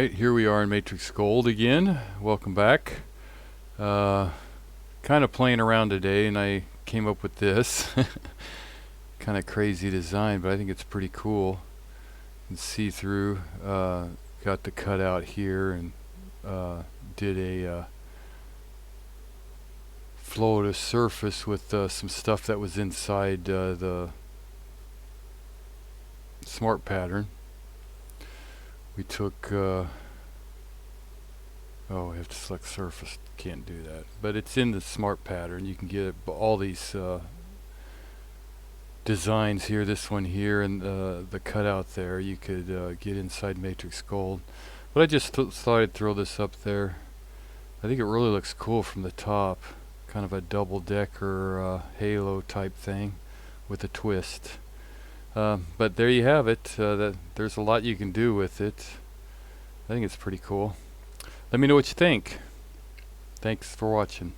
Alright, here we are in MatrixGold again. Welcome back. Kind of playing around today and I came up with this. Kind of crazy design, but I think it's pretty cool. And see through. Got the cutout here and did a flow to surface with some stuff that was inside the smart pattern. We took oh, we have to select surface, can't do that, but it's in the smart pattern. You can get all these designs here, this one here and the cutout there. You could get inside MatrixGold, but I just thought I'd throw this up there. I think it really looks cool from the top, kind of a double-decker halo type thing with a twist. But there you have it. There's a lot you can do with it. I think it's pretty cool. Let me know what you think. Thanks for watching.